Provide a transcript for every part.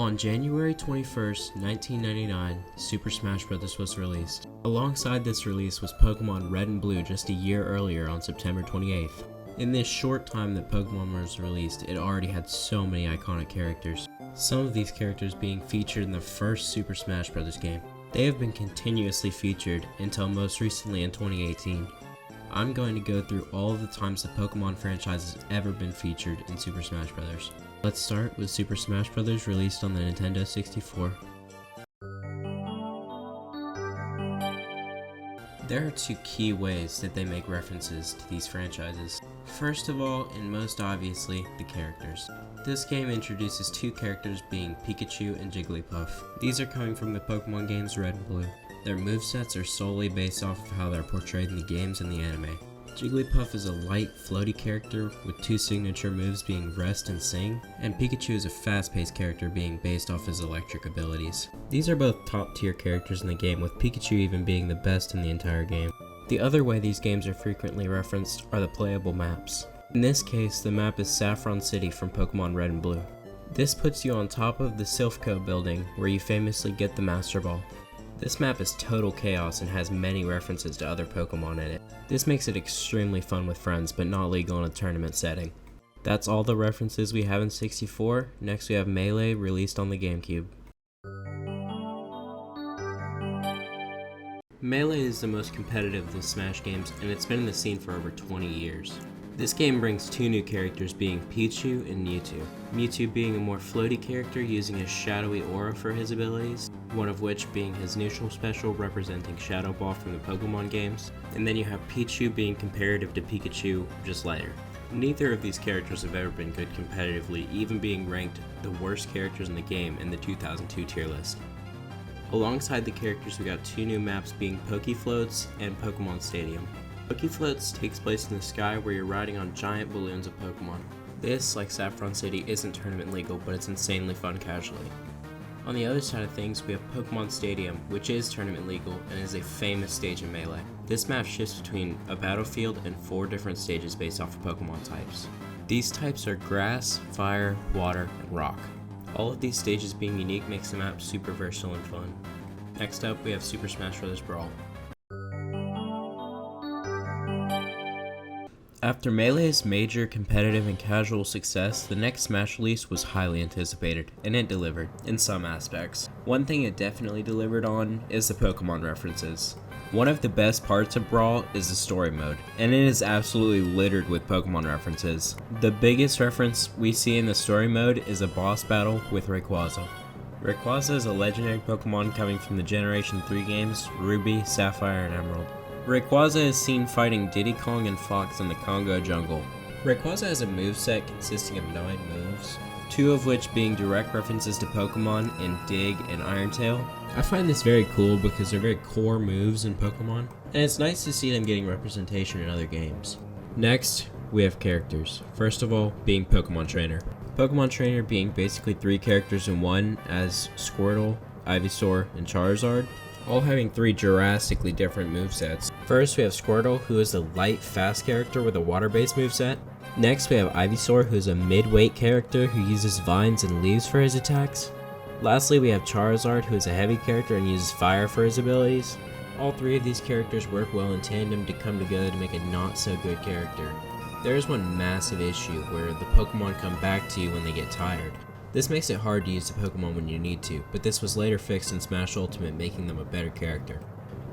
On January 21st, 1999, Super Smash Bros. Was released. Alongside this release was Pokémon Red and Blue just a year earlier on September 28th. In this short time that Pokémon was released, it already had so many iconic characters. Some of these characters being featured in the first Super Smash Bros. Game. They have been continuously featured until most recently in 2018. I'm going to go through all of the times the Pokémon franchise has ever been featured in Super Smash Bros. Let's start with Super Smash Bros. Released on the Nintendo 64. There are two key ways that they make references to these franchises. First of all, and most obviously, the characters. This game introduces two characters being Pikachu and Jigglypuff. These are coming from the Pokemon games Red and Blue. Their movesets are solely based off of how they're portrayed in the games and the anime. Jigglypuff is a light, floaty character with two signature moves being Rest and Sing, and Pikachu is a fast-paced character being based off his electric abilities. These are both top-tier characters in the game, with Pikachu even being the best in the entire game. The other way these games are frequently referenced are the playable maps. In this case, the map is Saffron City from Pokemon Red and Blue. This puts you on top of the Silphco building, where you famously get the Master Ball. This map is total chaos and has many references to other Pokemon in it. This makes it extremely fun with friends, but not legal in a tournament setting. That's all the references we have in 64. Next we have Melee, released on the GameCube. Melee is the most competitive of the Smash games, and it's been in the scene for over 20 years. This game brings two new characters being Pichu and Mewtwo. Mewtwo being a more floaty character using a shadowy aura for his abilities, one of which being his neutral special representing Shadow Ball from the Pokemon games, and then you have Pichu being comparative to Pikachu, just lighter. Neither of these characters have ever been good competitively, even being ranked the worst characters in the game in the 2002 tier list. Alongside the characters, we got two new maps being Pokefloats and Pokemon Stadium. Pokefloats takes place in the sky where you're riding on giant balloons of Pokemon. This, like Saffron City, isn't tournament legal, but it's insanely fun casually. On the other side of things, we have Pokemon Stadium, which is tournament legal and is a famous stage in Melee. This map shifts between a battlefield and 4 different stages based off of Pokemon types. These types are Grass, Fire, Water, and Rock. All of these stages being unique makes the map super versatile and fun. Next up, we have Super Smash Bros. Brawl. After Melee's major competitive and casual success, the next Smash release was highly anticipated, and it delivered, in some aspects. One thing it definitely delivered on is the Pokemon references. One of the best parts of Brawl is the story mode, and it is absolutely littered with Pokemon references. The biggest reference we see in the story mode is a boss battle with Rayquaza. Rayquaza is a legendary Pokemon coming from the Generation 3 games, Ruby, Sapphire, and Emerald. Rayquaza is seen fighting Diddy Kong and Fox in the Congo jungle. Rayquaza has a moveset consisting of 9 moves, 2 of which being direct references to Pokemon in Dig and Iron Tail. I find this very cool because they're very core moves in Pokemon, and it's nice to see them getting representation in other games. Next, we have characters. First of all, being Pokemon Trainer. Pokemon Trainer being basically 3 characters in one, as Squirtle, Ivysaur, and Charizard, all having 3 drastically different movesets. First, we have Squirtle, who is a light, fast character with a water-based moveset. Next, we have Ivysaur, who is a mid-weight character who uses vines and leaves for his attacks. Lastly, we have Charizard, who is a heavy character and uses fire for his abilities. All 3 of these characters work well in tandem to come together to make a not-so-good character. There is one massive issue where the Pokemon come back to you when they get tired. This makes it hard to use the Pokemon when you need to, but this was later fixed in Smash Ultimate, making them a better character.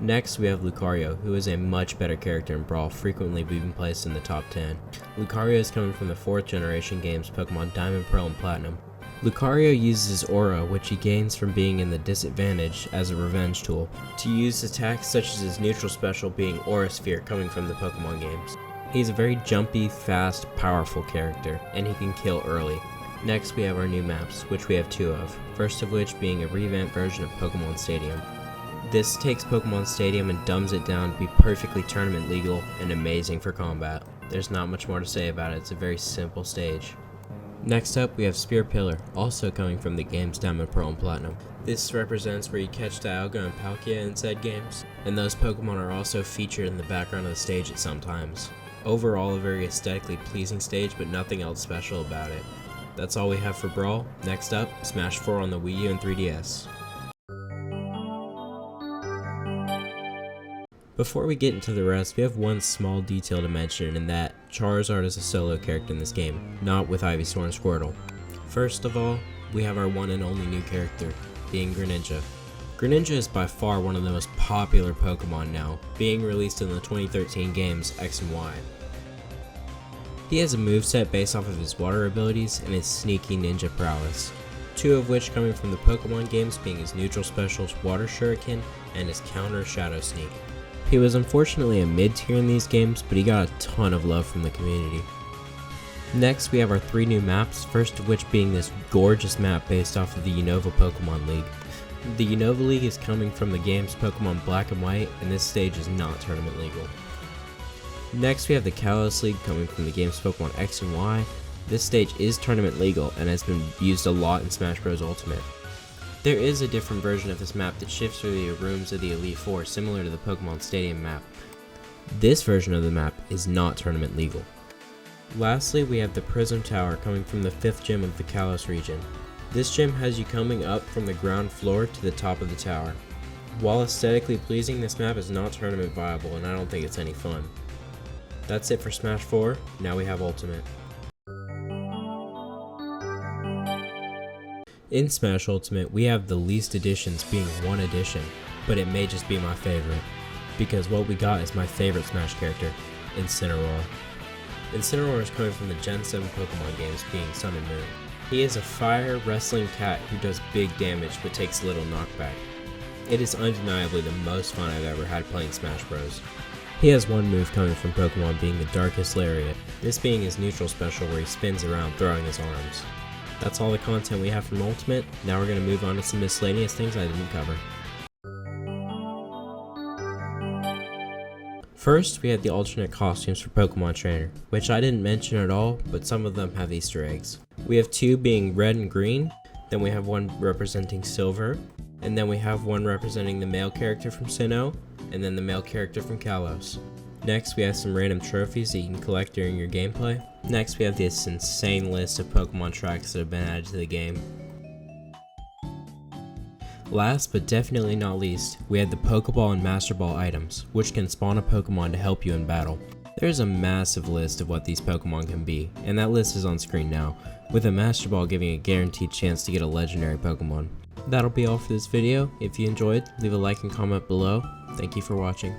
Next, we have Lucario, who is a much better character in Brawl, frequently being placed in the top 10. Lucario is coming from the 4th generation games Pokemon Diamond, Pearl, and Platinum. Lucario uses his aura, which he gains from being in the disadvantage, as a revenge tool, to use attacks such as his neutral special being Aura Sphere coming from the Pokemon games. He's a very jumpy, fast, powerful character, and he can kill early. Next, we have our new maps, which we have 2 of, first of which being a revamped version of Pokemon Stadium. This takes Pokemon Stadium and dumbs it down to be perfectly tournament legal and amazing for combat. There's not much more to say about it, it's a very simple stage. Next up, we have Spear Pillar, also coming from the games Diamond, Pearl, and Platinum. This represents where you catch Dialga and Palkia in said games, and those Pokemon are also featured in the background of the stage at some times. Overall, a very aesthetically pleasing stage, but nothing else special about it. that's all we have for Brawl. Next up, Smash 4 on the Wii U and 3DS. Before we get into the rest, we have one small detail to mention, in that Charizard is a solo character in this game, not with Ivysaur and Squirtle. First of all, we have our one and only new character, being Greninja. Greninja is by far one of the most popular Pokemon now, being released in the 2013 games X and Y. He has a moveset based off of his water abilities and his sneaky ninja prowess, two of which coming from the Pokemon games being his neutral specials Water Shuriken and his counter Shadow Sneak. He was unfortunately a mid-tier in these games, but he got a ton of love from the community. Next, we have our 3 new maps, first of which being this gorgeous map based off of the Unova Pokemon League. The Unova League is coming from the games Pokemon Black and White, and this stage is not tournament legal. Next, we have the Kalos League coming from the games Pokemon X and Y. This stage is tournament legal and has been used a lot in Smash Bros. Ultimate. There is a different version of this map that shifts through the rooms of the Elite Four, similar to the Pokemon Stadium map. This version of the map is not tournament legal. Lastly, we have the Prism Tower coming from the 5th gym of the Kalos region. This gym has you coming up from the ground floor to the top of the tower. While aesthetically pleasing, this map is not tournament viable, and I don't think it's any fun. That's it for Smash 4, now we have Ultimate. In Smash Ultimate, we have the least additions being 1 addition, but it may just be my favorite, because what we got is my favorite Smash character, Incineroar. Incineroar is coming from the Gen 7 Pokemon games being Sun and Moon. He is a fire wrestling cat who does big damage but takes little knockback. It is undeniably the most fun I've ever had playing Smash Bros. He has one move coming from Pokemon being the Darkest Lariat, this being his neutral special where he spins around throwing his arms. That's all the content we have from Ultimate. Now we're going to move on to some miscellaneous things I didn't cover. First, we had the alternate costumes for Pokemon Trainer, which I didn't mention at all, but some of them have Easter eggs. We have 2 being red and green, then we have 1 representing silver, and then we have 1 representing the male character from Sinnoh, and then the male character from Kalos. Next, we have some random trophies that you can collect during your gameplay. Next, we have this insane list of Pokemon tracks that have been added to the game. Last, but definitely not least, we had the Pokeball and Master Ball items, which can spawn a Pokemon to help you in battle. There's a massive list of what these Pokemon can be, and that list is on screen now, with a Master Ball giving a guaranteed chance to get a legendary Pokemon. That'll be all for this video. If you enjoyed, leave a like and comment below. Thank you for watching.